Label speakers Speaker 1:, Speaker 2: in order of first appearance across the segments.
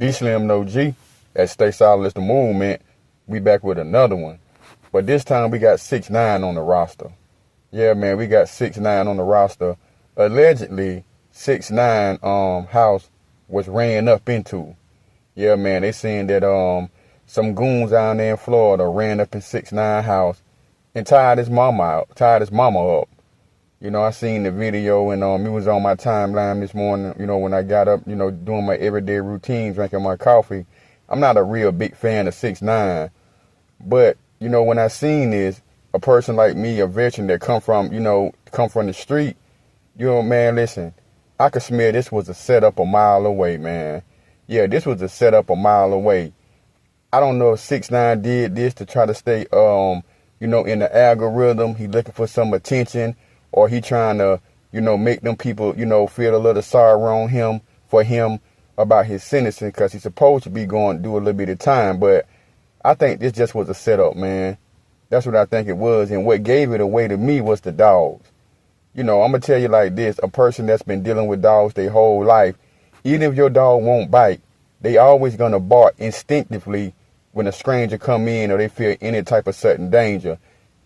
Speaker 1: DEESLIMDAOG at Stay Solid is the movement. We back with another one. But this time we got 6IX9INE on the roster. Yeah, man, we got 6IX9INE on the roster. Allegedly, 6IX9INE house was ran up into. Yeah, man, they saying that some goons down there in Florida ran up in 6IX9INE house and tied his mama up. You know, I seen the video and it was on my timeline this morning, you know, when I got up, you know, doing my everyday routine, drinking my coffee. I'm not a real big fan of 6IX9INE, but, you know, when I seen this, a person like me, a veteran that come from the street, you know, man, listen, I could smell this was a setup a mile away, man. Yeah, this was a setup a mile away. I don't know if 6IX9INE did this to try to stay, you know, in the algorithm. He looking for some attention, or he trying to, you know, make them people, you know, feel a little sorry on him about his sentencing, because he's supposed to be going to do a little bit of time. But I think this just was a setup, man. That's what I think it was. And what gave it away to me was the dogs. You know, I'm going to tell you like this. A person that's been dealing with dogs their whole life, even if your dog won't bite, they always going to bark instinctively when a stranger come in or they feel any type of sudden danger.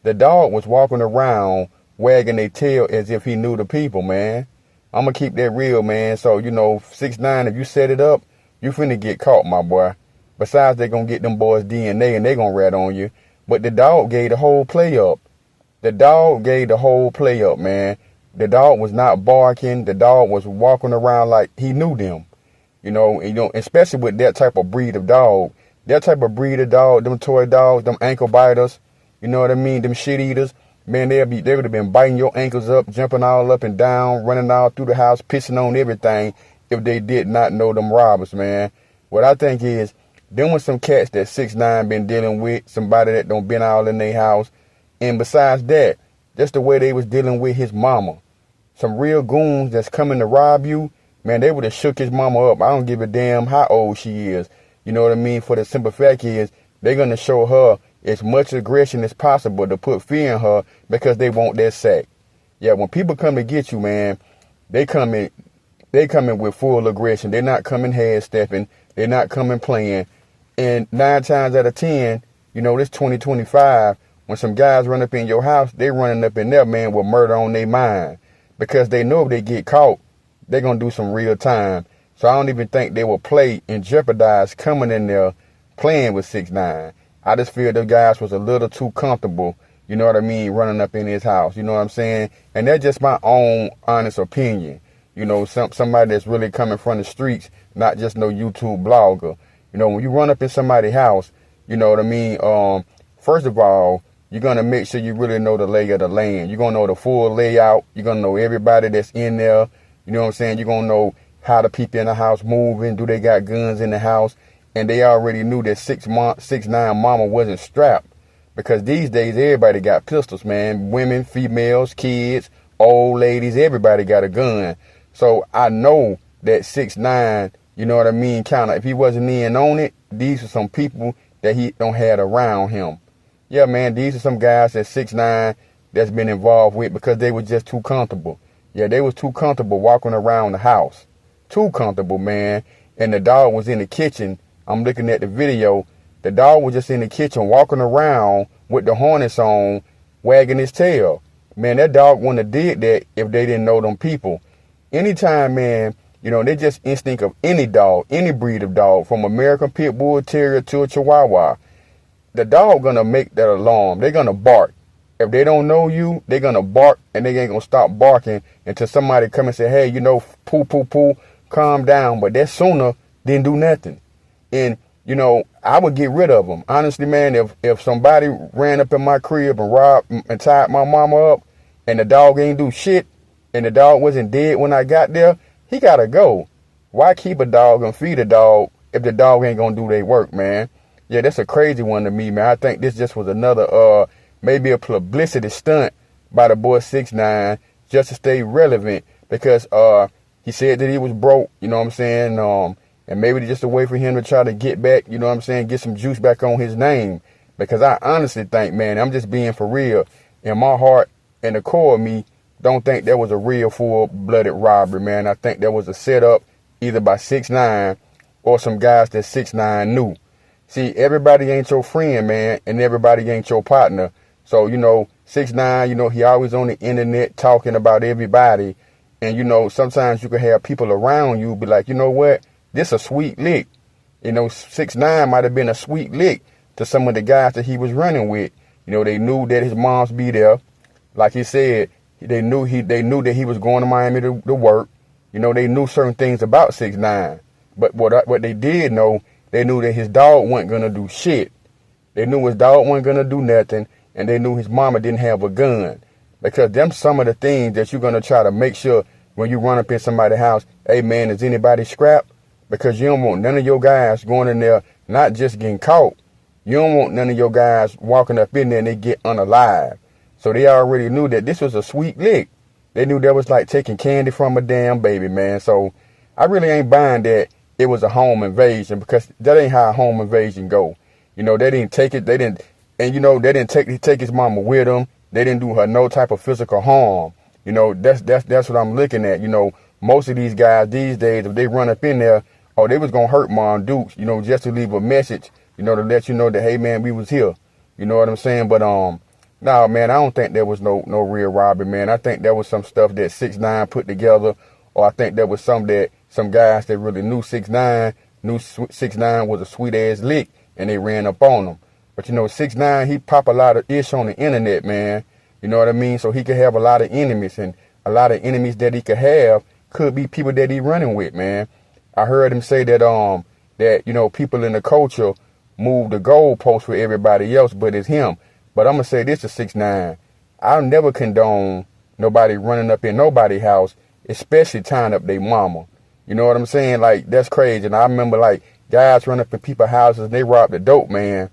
Speaker 1: The dog was walking around wagging their tail as if he knew the people, man. I'm going to keep that real, man. So, you know, 6IX9INE, if you set it up, you finna get caught, my boy. Besides, they going to get them boys' DNA and they going to rat on you. But the dog gave the whole play up. The dog gave the whole play up, man. The dog was not barking. The dog was walking around like he knew them. You know, especially with that type of breed of dog. That type of breed of dog, them toy dogs, them ankle biters, you know what I mean, them shit eaters. Man, they would have been biting your ankles up, jumping all up and down, running all through the house, pissing on everything if they did not know them robbers, man. What I think is, them was some cats that 6IX9INE been dealing with, somebody that don't been all in their house. And besides that, just the way they was dealing with his mama. Some real goons that's coming to rob you, man, they would have shook his mama up. I don't give a damn how old she is. You know what I mean? For the simple fact is, they're going to show her as much aggression as possible to put fear in her because they want that sack. Yeah, when people come to get you, man, they come in with full aggression. They're not coming half-stepping. They're not coming playing. And 9 times out of 10, you know, this 2025, when some guys run up in your house, they running up in there, man, with murder on their mind. Because they know if they get caught, they're going to do some real time. So I don't even think they will play and jeopardize coming in there playing with 6IX9INE. I just feel the guys was a little too comfortable, you know what I mean, running up in his house, you know what I'm saying? And that's just my own honest opinion. You know, somebody that's really coming from the streets, not just no YouTube blogger. You know, when you run up in somebody's house, you know what I mean, first of all, you're going to make sure you really know the lay of the land. You're going to know the full layout. You're going to know everybody that's in there. You know what I'm saying? You're going to know how the people in the house moving. Do they got guns in the house? And they already knew that 6IX9INE mama wasn't strapped. Because these days, everybody got pistols, man. Women, females, kids, old ladies, everybody got a gun. So I know that 6IX9INE, you know what I mean, kind of, if he wasn't in on it, these are some people that he don't had around him. Yeah, man, these are some guys that 6IX9INE that's been involved with because they were just too comfortable. Yeah, they was too comfortable walking around the house. Too comfortable, man. And the dog was in the kitchen. I'm looking at the video. The dog was just in the kitchen walking around with the harness on, wagging his tail. Man, that dog wouldn't have did that if they didn't know them people. Anytime, man, you know, they just instinct of any dog, any breed of dog, from American Pit Bull Terrier to a Chihuahua. The dog gonna make that alarm. They're gonna bark. If they don't know you, they're gonna bark, and they ain't gonna stop barking until somebody come and say, hey, you know, poo, poo, poo, calm down. But that sooner didn't do nothing. And, you know, I would get rid of them. Honestly, man, if somebody ran up in my crib and robbed and tied my mama up, and the dog ain't do shit, and the dog wasn't dead when I got there, he gotta go. Why keep a dog and feed a dog if the dog ain't gonna do their work, man? Yeah, that's a crazy one to me, man. I think this just was another, maybe a publicity stunt by the boy 6IX9INE just to stay relevant because he said that he was broke, you know what I'm saying? And maybe just a way for him to try to get back, you know what I'm saying, get some juice back on his name. Because I honestly think, man, I'm just being for real. In my heart and the core of me, don't think that was a real full-blooded robbery, man. I think that was a setup either by 6IX9INE or some guys that 6ix9ine knew. See, everybody ain't your friend, man, and everybody ain't your partner. So, 6ix9ine, he always on the internet talking about everybody. And, sometimes you can have people around you be like, you know what, this a sweet lick. 6ix9ine might have been a sweet lick to some of the guys that he was running with. They knew that his moms be there. Like he said, they knew that he was going to Miami to work. They knew certain things about 6ix9ine. But what they did know, they knew that his dog wasn't going to do shit. They knew his dog wasn't going to do nothing, and they knew his mama didn't have a gun. Because them some of the things that you're going to try to make sure when you run up in somebody's house, hey man, is anybody scrapped? Because you don't want none of your guys going in there not just getting caught. You don't want none of your guys walking up in there and they get unalive. So they already knew that this was a sweet lick. They knew that was like taking candy from a damn baby, man. So I really ain't buying that it was a home invasion, because that ain't how a home invasion go. They didn't take it. They didn't take his mama with them. They didn't do her no type of physical harm. That's what I'm looking at. Most of these guys these days, if they run up in there, they was gonna hurt Mom Dukes, just to leave a message, to let you know that, hey man, we was here. You know what I'm saying? But nah, man, I don't think there was no real robbery, man. I think there was some stuff that 6ix9ine put together, or I think there was some guys that really knew 6ix9ine, knew 6ix9ine was a sweet ass lick, and they ran up on him. But 6ix9ine, he pop a lot of ish on the internet, man. You know what I mean? So he could have a lot of enemies, and a lot of enemies that he could have could be people that he running with, man. I heard him say that people in the culture move the goalpost for everybody else, but it's him. But I'm gonna say this to 6ix9ine: I'll never condone nobody running up in nobody's house, especially tying up their mama. You know what I'm saying? Like, that's crazy. And I remember like guys run up in people's houses and they rob the dope, man.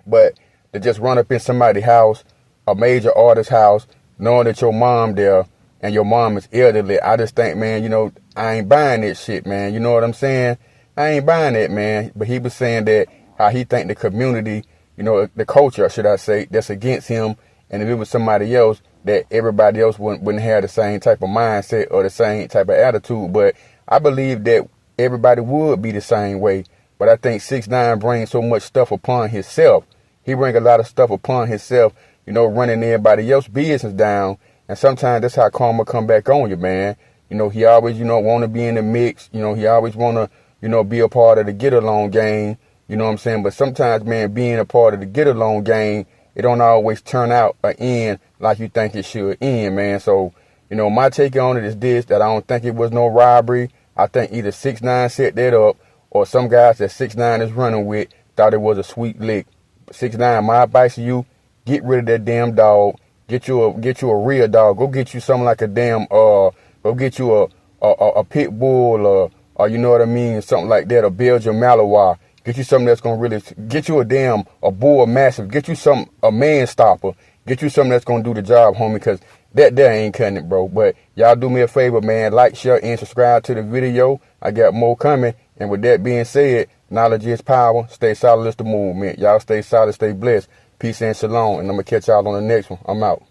Speaker 1: But to just run up in somebody's house, a major artist's house, knowing that your mom there and your mom is elderly, I just think, man, I ain't buying that shit, man. You know what I'm saying? I ain't buying that, man. But he was saying that how he think the community, the culture, should I say, that's against him, and if it was somebody else, that everybody else wouldn't have the same type of mindset or the same type of attitude. But I believe that everybody would be the same way. But I think 6ix9ine brings so much stuff upon himself. He bring a lot of stuff upon himself, running everybody else's business down. And sometimes that's how karma come back on you, man. He always, want to be in the mix. He always want to, be a part of the get-along game. You know what I'm saying? But sometimes, man, being a part of the get-along game, it don't always turn out or end like you think it should end, man. So, my take on it is this, that I don't think it was no robbery. I think either 6ix9ine set that up, or some guys that 6ix9ine is running with thought it was a sweet lick. 6ix9ine, my advice to you, get rid of that damn dog. Get you a real dog. Go get you something like a damn, go get you a pit bull, or you know what I mean, something like that, a Belgian Malinois. Get you something that's gonna really, get you a bull massive. Get you a man stopper. Get you something that's gonna do the job, homie, because that there ain't cutting it, bro. But y'all do me a favor, man. Like, share, and subscribe to the video. I got more coming. And with that being said, knowledge is power. Stay solid, it's the movement. Y'all stay solid, stay blessed. Peace and shalom. And I'm going to catch y'all on the next one. I'm out.